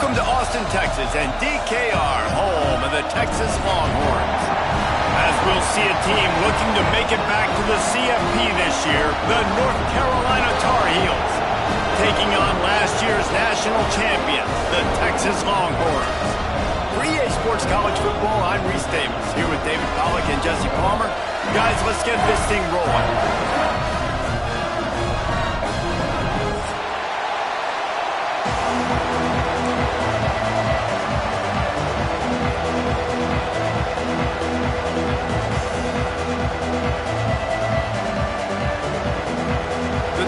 Welcome to Austin, Texas, and DKR, home of the Texas Longhorns. As we'll see a team looking to make it back to the CFP this year, the North Carolina Tar Heels, taking on last year's national champions, the Texas Longhorns. For EA Sports College Football, I'm Reese Davis, here with David Pollack and Jesse Palmer. Guys, let's get this thing rolling.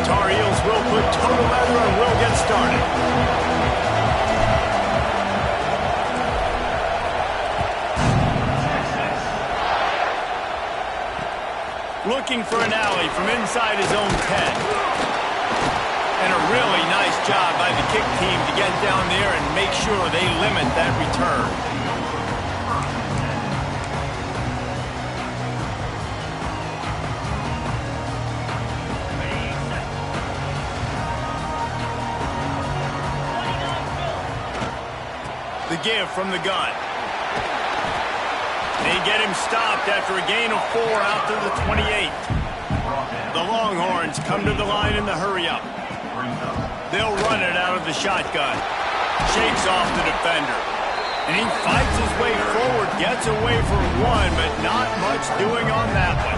Tar Heels will put total leather and we'll get started. Looking for an alley from inside his own 10. And a really nice job by the kick team to get down there and make sure they limit that return. The give from the gun. They get him stopped after a gain of 4 out to the 28. The Longhorns come to the line in the hurry-up. They'll run it out of the shotgun. Shakes off the defender. And he fights his way forward, gets away from one, but not much doing on that one.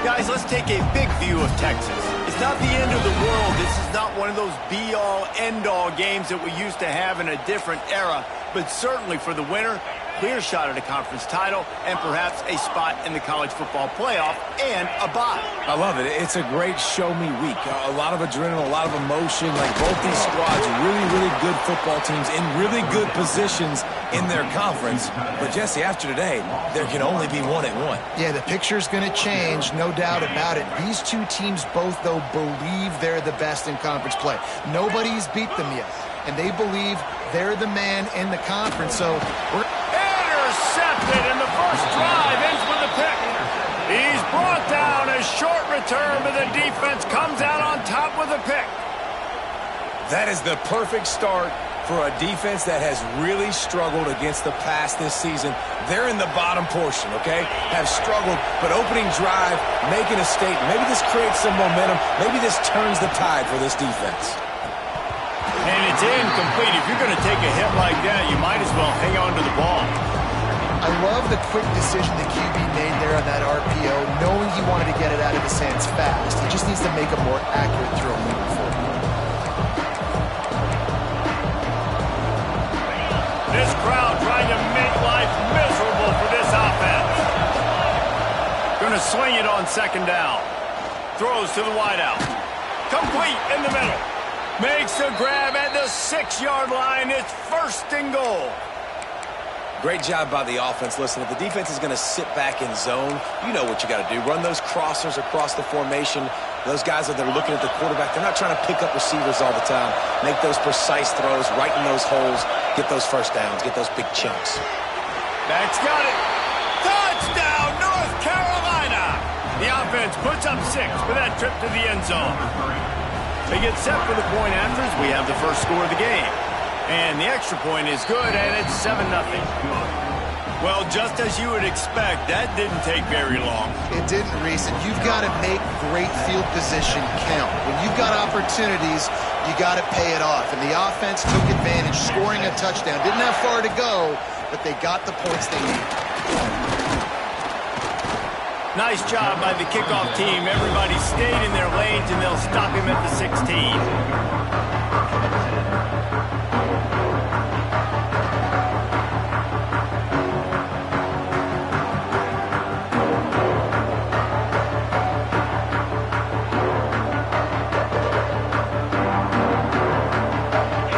Guys, let's take a big view of Texas. It's not the end of the world. This is not one of those be-all, end-all games that we used to have in a different era. But certainly for the winner, clear shot at a conference title and perhaps a spot in the college football playoff and a bye. I love it. It's a great show-me week. A lot of adrenaline, a lot of emotion. Like both these squads, really, really good football teams in really good positions in their conference. But, Jesse, after today, there can only be one at one. Yeah, the picture's going to change, no doubt about it. These two teams both, though, believe they're the best in conference play. Nobody's beat them yet, and they believe they're the man in the conference. So we're intercepted, and the first drive ends with a pick. He's brought down. A short return, but the defense comes out on top with a pick. That is the perfect start for a defense that has really struggled against the pass this season. They're in the bottom portion, okay? Have struggled, but opening drive, making a statement. Maybe this creates some momentum. Maybe this turns the tide for this defense. And it's incomplete. If you're going to take a hit like that, you might as well hang on to the ball. I love the quick decision the QB made there on that RPO, knowing he wanted to get it out of his hands fast. He just needs to make a more accurate throw moving forward. This crowd trying to make life miserable for this offense. Going to swing it on second down. Throws to the wideout. Complete in the middle. Makes a grab at the 6-yard line. It's first and goal. Great job by the offense. Listen, if the defense is going to sit back in zone, you know what you got to do. Run those crossers across the formation. Those guys that are looking at the quarterback, they're not trying to pick up receivers all the time. Make those precise throws, right in those holes, get those first downs, get those big chunks. Back's got it. Touchdown, North Carolina. The offense puts up 6 for that trip to the end zone. They get set for the point afters. We have the first score of the game. And the extra point is good, and it's 7-0. Well, just as you would expect, that didn't take very long. It didn't, Reese, and you've got to make great field position count. When you've got opportunities, you got to pay it off. And the offense took advantage, scoring a touchdown. Didn't have far to go, but they got the points they needed. Nice job by the kickoff team. Everybody stayed in their lanes, and they'll stop him at the 16.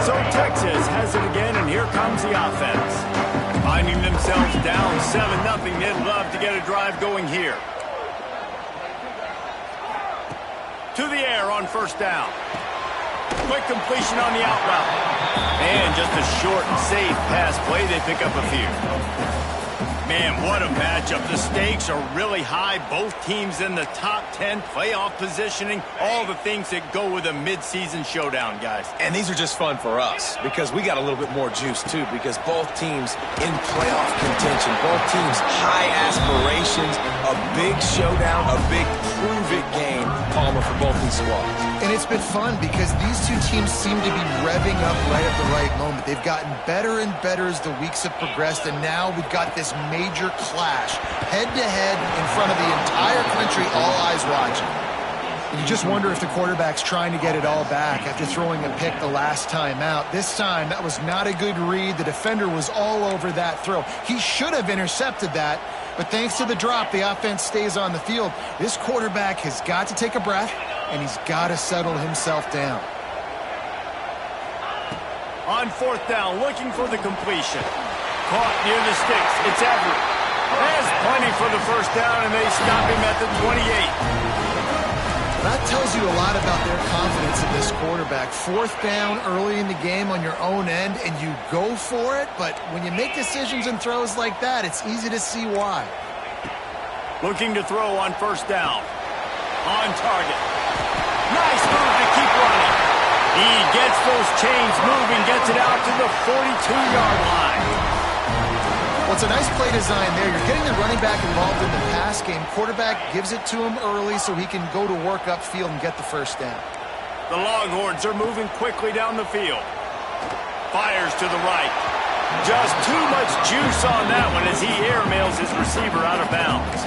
So Texas has it again, and here comes the offense. Finding themselves down 7-0, they'd love to get a drive going here. To the air on first down. Quick completion on the out route. And just a short and safe pass play, they pick up a few. Man, what a matchup. The stakes are really high. Both teams in the top 10, playoff positioning, all the things that go with a mid-season showdown, guys. And these are just fun for us because we got a little bit more juice, too, because both teams in playoff contention, both teams high aspirations, a big showdown, a big prove-it game, Palmer, for both these squads. And it's been fun because these two teams seem to be revving up right at the right moment. They've gotten better and better as the weeks have progressed, and now we've got this major clash, head-to-head in front of the entire country, all eyes watching. And you just wonder if the quarterback's trying to get it all back after throwing a pick the last time out. This time, that was not a good read. The defender was all over that throw. He should have intercepted that, but thanks to the drop, the offense stays on the field. This quarterback has got to take a breath, and he's got to settle himself down. On fourth down, looking for the completion. Caught near the sticks. It's Everett. Has plenty for the first down, and they stop him at the 28. That tells you a lot about their confidence in this quarterback. Fourth down early in the game on your own end, and you go for it, but when you make decisions and throws like that, it's easy to see why. Looking to throw on first down. On target. Nice move to keep running. He gets those chains moving, gets it out to the 42-yard line. Well, it's a nice play design there. You're getting the running back involved in the pass game. Quarterback gives it to him early so he can go to work upfield and get the first down. The Longhorns are moving quickly down the field. Fires to the right. Just too much juice on that one as he airmails his receiver out of bounds.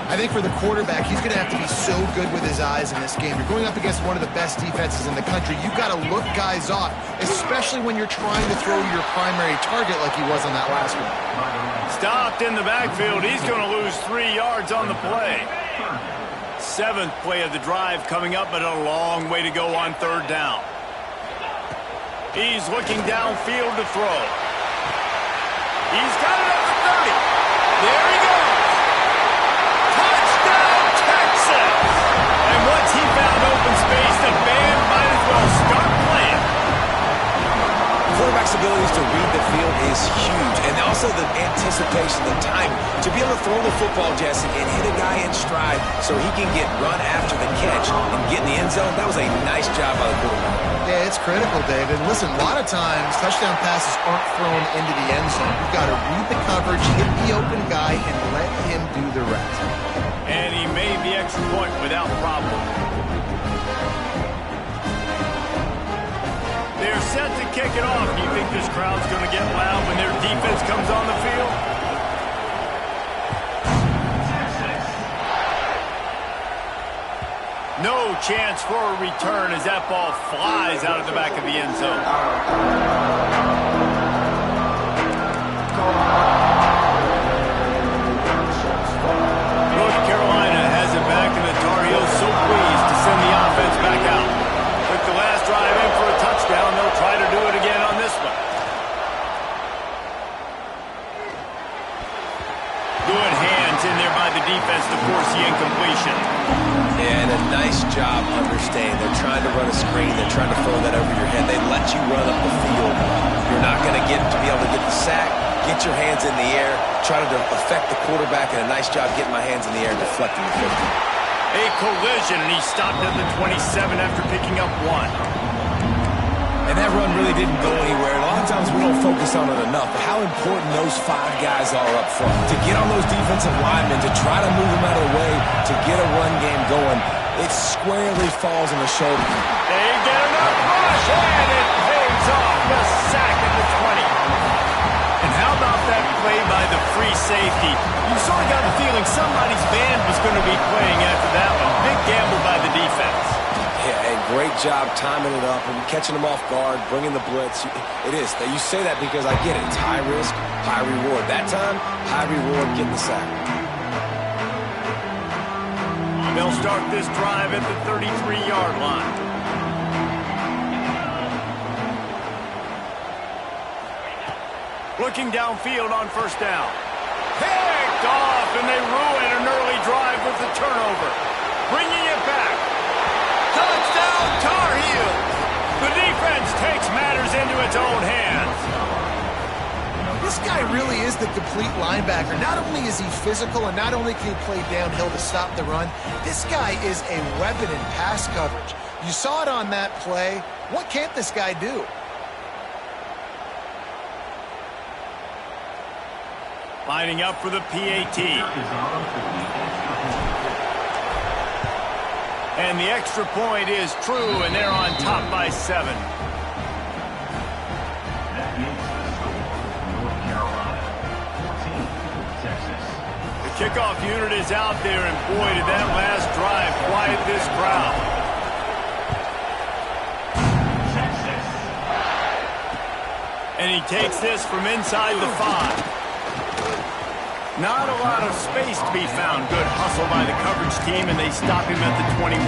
I think for the quarterback, he's going to have to be so good with his eyes in this game. You're going up against one of the best defenses in the country. You've got to look guys off, especially when you're trying to throw your primary target like he was on that last one. Stopped in the backfield. He's going to lose 3 yards on the play. Seventh play of the drive coming up, but a long way to go on third down. He's looking downfield to throw. He's got it at the 30. There he goes. Touchdown, Texas! And once he found open space, the band might as well start playing. Quarterback's abilities to read the field is huge, and also the anticipation, the time to be able to throw the football, Jesse, and hit a guy in stride so he can get run after the catch and get in the end zone. That was a nice job by the quarterback. Yeah, it's critical, David. Listen, a lot of times touchdown passes aren't thrown into the end zone. You've got to read the coverage, hit the open guy, and let him do the rest. And he made the extra point without problem. They're set to kick it off. Do you think this crowd's going to get loud when their defense comes on the field? No chance for a return as that ball flies out of the back of the end zone. North Carolina has it back, and the Tar Heels so pleased to send the offense back out. Took the last drive in for a touchdown. They'll try to do it again on this one. Good hands in there by the defense to force the incompletion. And a nice job understanding. They're trying to run a screen. They're trying to throw that over your head. They let you run up the field. You're not going to be able to get the sack. Get your hands in the air. Try to affect the quarterback, and a nice job getting my hands in the air and deflecting the 50. A collision, and he stopped at the 27 after picking up one. And that run really didn't go anywhere. A lot of times we don't focus on it enough, but how important those 5 guys are up front. To get on those defensive linemen, to try to move them out of the way, to get a run game going, it squarely falls on the shoulder. They get enough rush, and it pays off. The sack at the 20. And how about that play by the free safety? You sort of got the feeling somebody's band was going to be playing after that one. Big gamble by the defense. Yeah, and great job timing it up and catching them off guard, bringing the blitz. It is. You say that because I get it. It's high risk, high reward. That time, high reward, getting the sack. They'll start this drive at the 33-yard line. Looking downfield on first down. Picked off, and they ruin an early drive with the turnover. Bringing it back. Touchdown, Tar Heels. The defense takes matters into its own hands. This guy really is the complete linebacker. Not only is he physical and not only can he play downhill to stop the run, this guy is a weapon in pass coverage. You saw it on that play. What can't this guy do? Lining up for the PAT. And the extra point is true, and they're on top by 7. The kickoff unit is out there, and boy, did that last drive quiet this crowd. And he takes this from inside the 5. Not a lot of space to be found. Good hustle by the coverage team, and they stop him at the 21.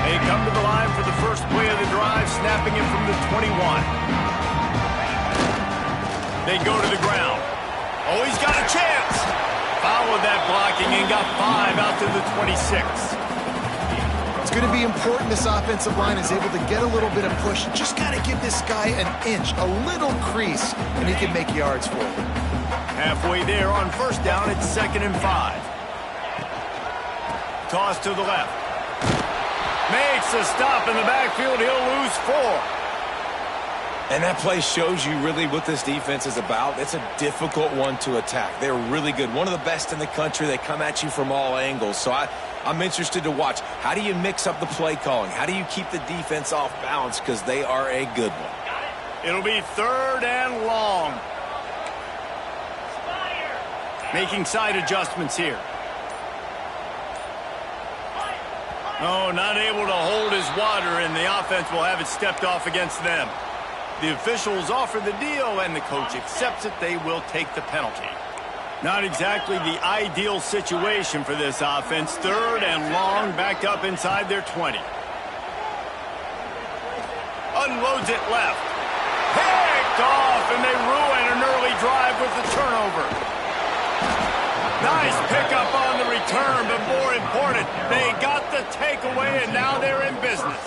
They come to the line for the first play of the drive, snapping him from the 21. They go to the ground. Oh, he's got a chance. Followed that blocking and got 5 out to the 26. It's going to be important this offensive line is able to get a little bit of push. Just got to give this guy an inch, a little crease, and he can make yards for him. Halfway there on first down, it's 2nd and 5. Toss to the left. Makes a stop in the backfield. He'll lose 4. And that play shows you really what this defense is about. It's a difficult one to attack. They're really good. One of the best in the country. They come at you from all angles. So I'm interested to watch. How do you mix up the play calling? How do you keep the defense off balance? Because they are a good one. It'll be 3rd and long. Making side adjustments here. Oh, not able to hold his water, and the offense will have it stepped off against them. The officials offer the deal, and the coach accepts it. They will take the penalty. Not exactly the ideal situation for this offense. 3rd and long, backed up inside their 20. Unloads it left. Picked off, and they ruin an early drive with the turnover. Nice pickup on the return, but more important, they got the takeaway, and now they're in business.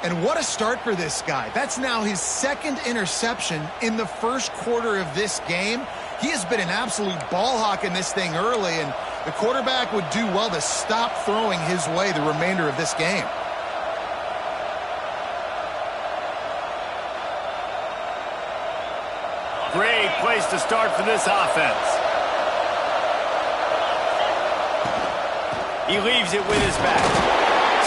And what a start for this guy. That's now his 2nd interception in the first quarter of this game. He has been an absolute ball hawk in this thing early, and the quarterback would do well to stop throwing his way the remainder of this game. Great place to start for this offense. He leaves it with his back.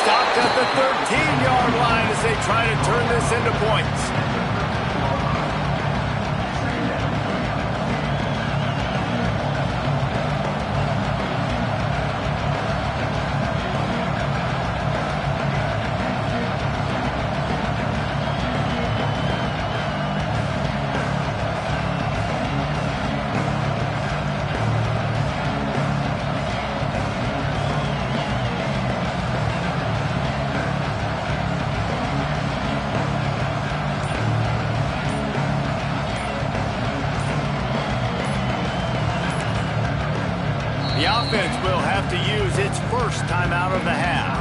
Stopped at the 13-yard line as they try to turn this into points. The offense will have to use its first timeout of the half.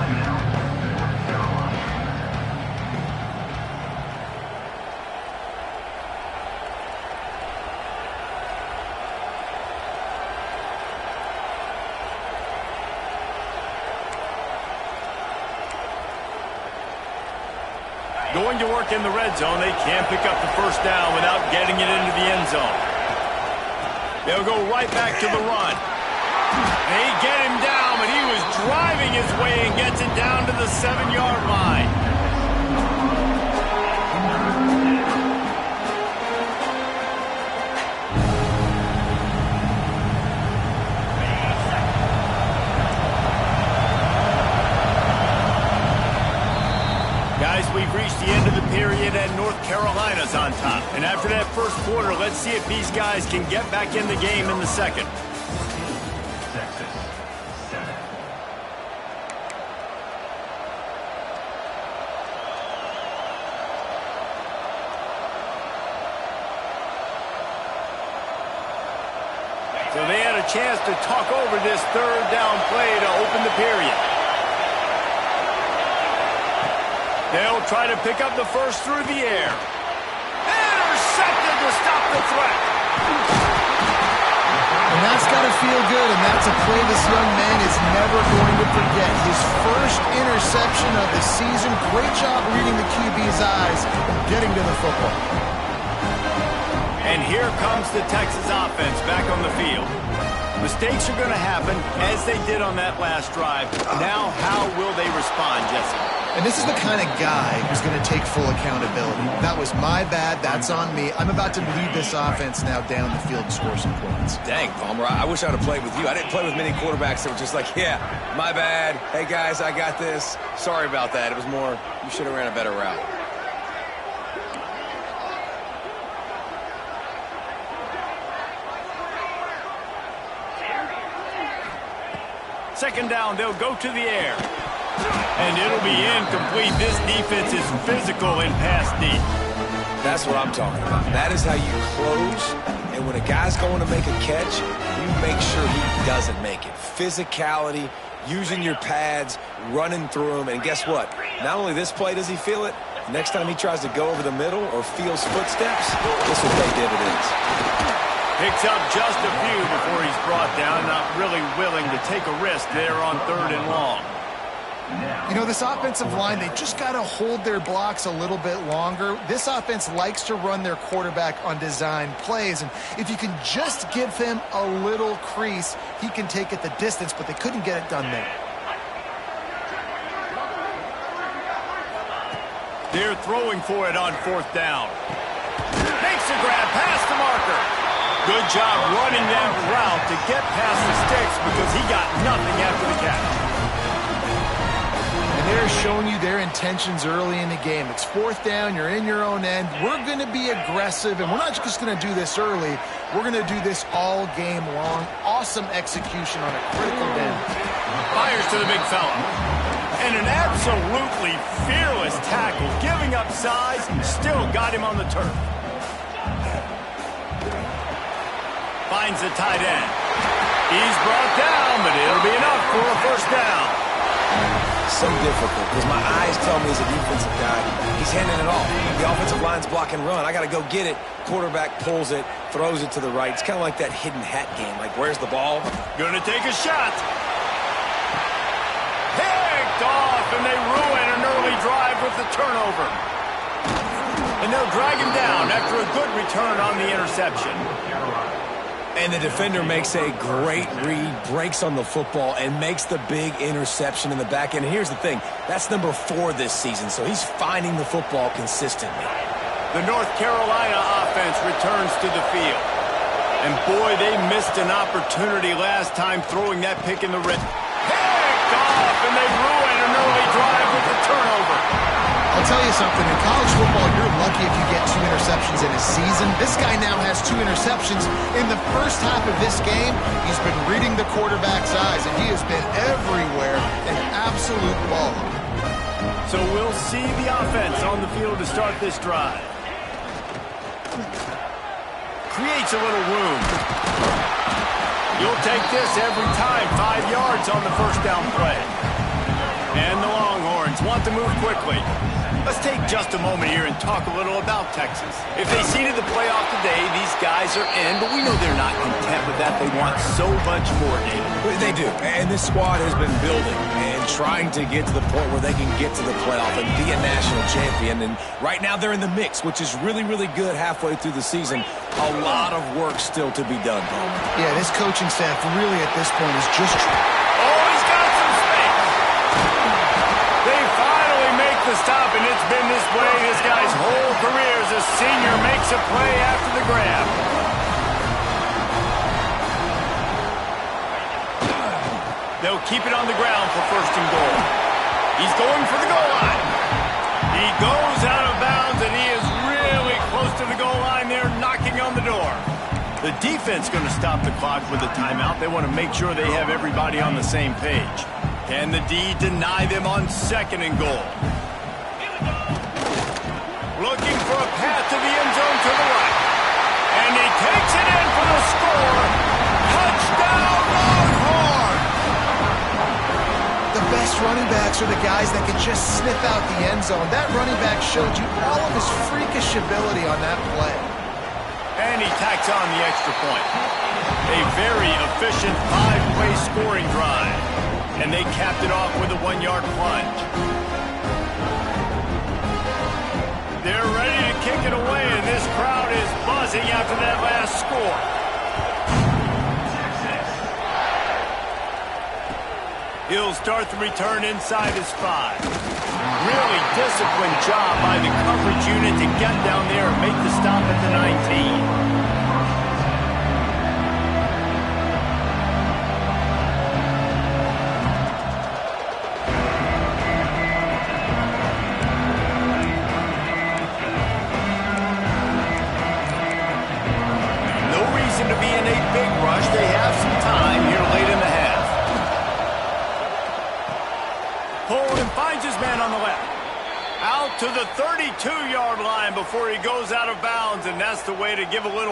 Going to work in the red zone, they can't pick up the first down without getting it into the end zone. They'll go right back to the run. They get him down, but he was driving his way and gets it down to the 7-yard line. Guys, we've reached the end of the period, and North Carolina's on top. And after that first quarter, let's see if these guys can get back in the game in the second. So they had a chance to talk over this 3rd down play to open the period. They'll try to pick up the first through the air. to stop the threat. And that's got to feel good, and that's a play this young man is never going to forget. His first interception of the season. Great job reading the QB's eyes and getting to the football. And here comes the Texas offense back on the field. Mistakes are going to happen, as they did on that last drive. Now, how will they respond, Jesse? And this is the kind of guy who's going to take full accountability. That was my bad. That's on me. I'm about to lead this offense now down the field and score some points. Dang, Palmer, I wish I would have played with you. I didn't play with many quarterbacks that were just like, yeah, my bad. Hey, guys, I got this. Sorry about that. It was more, you should have ran a better route. Second down, they'll go to the air. And it'll be incomplete. This defense is physical in pass deep. That's what I'm talking about. That is how you close. And when a guy's going to make a catch, you make sure he doesn't make it. Physicality, using your pads, running through them. And guess what? Not only this play does he feel it, next time he tries to go over the middle or feels footsteps, this will pay dividends. Picks up just a few before he's brought down. Not really willing to take a risk there on 3rd and long. You know, this offensive line, they just got to hold their blocks a little bit longer. This offense likes to run their quarterback on design plays, and if you can just give him a little crease, he can take it the distance, but they couldn't get it done there. They're throwing for it on 4th down. Makes a grab past the marker. Good job running that route to get past the sticks because he got nothing after the catch. And they're showing you their intentions early in the game. It's 4th down, you're in your own end. We're going to be aggressive, and we're not just going to do this early. We're going to do this all game long. Awesome execution on a critical down. Fires to the big fella. And an absolutely fearless tackle, giving up size, still got him on the turf. Finds the tight end. He's brought down, but it'll be enough for a 1st down. So difficult because my eyes tell me as a defensive guy, he's handing it off. The offensive line's block and run. I got to go get it. Quarterback pulls it, throws it to the right. It's kind of like that hidden hat game. Like, where's the ball? Going to take a shot. Picked off, and they ruin an early drive with the turnover. And they'll drag him down after a good return on the interception. And the defender makes a great read, breaks on the football, and makes the big interception in the back end. And here's the thing, that's number 4 this season, so he's finding the football consistently. The North Carolina offense returns to the field. And boy, they missed an opportunity last time throwing that pick in the red. Picked off, and they ruin an early drive with the turnover. I'll tell you something, in college football, you're lucky if you get 2 interceptions in a season. This guy now has 2 interceptions. In the first half of this game, he's been reading the quarterback's eyes, and he has been everywhere, an absolute baller. So we'll see the offense on the field to start this drive. Creates a little room. You'll take this every time. 5 yards on the 1st down play. And the Longhorns want to move quickly. Let's take just a moment here and talk a little about Texas. If they seeded the playoff today, these guys are in, but we know they're not content with that. They want so much more, David. They do, and this squad has been building and trying to get to the point where they can get to the playoff and be a national champion. And right now they're in the mix, which is really, really good halfway through the season. A lot of work still to be done. Yeah, this coaching staff really at this point is just... He's got some space. They finally make the stop, and it's been this way this guy's whole career as a senior. Makes a play after the grab. They'll keep it on the ground for 1st and goal. He's going for the goal line. He goes out of bounds, and he is really close to the goal line there, knocking on the door. The defense going to stop the clock with a timeout. They want to make sure they have everybody on the same page. Can the D deny them on 2nd and goal? Looking for a path to the end zone to the right. And he takes it in for the score. Touchdown, Longhorns! The best running backs are the guys that can just sniff out the end zone. That running back showed you all of his freakish ability on that play. And he tacks on the extra point. A very efficient 5-play scoring drive. And they capped it off with a 1-yard plunge. They're ready to kick it away, and this crowd is buzzing after that last score. He'll start the return inside his 5. Really disciplined job by the coverage unit to get down there and make the stop at the 19. To be in a big rush. They have some time here late in the half. Poland finds his man on the left. Out to the 32-yard line before he goes out of bounds, and that's the way to give a little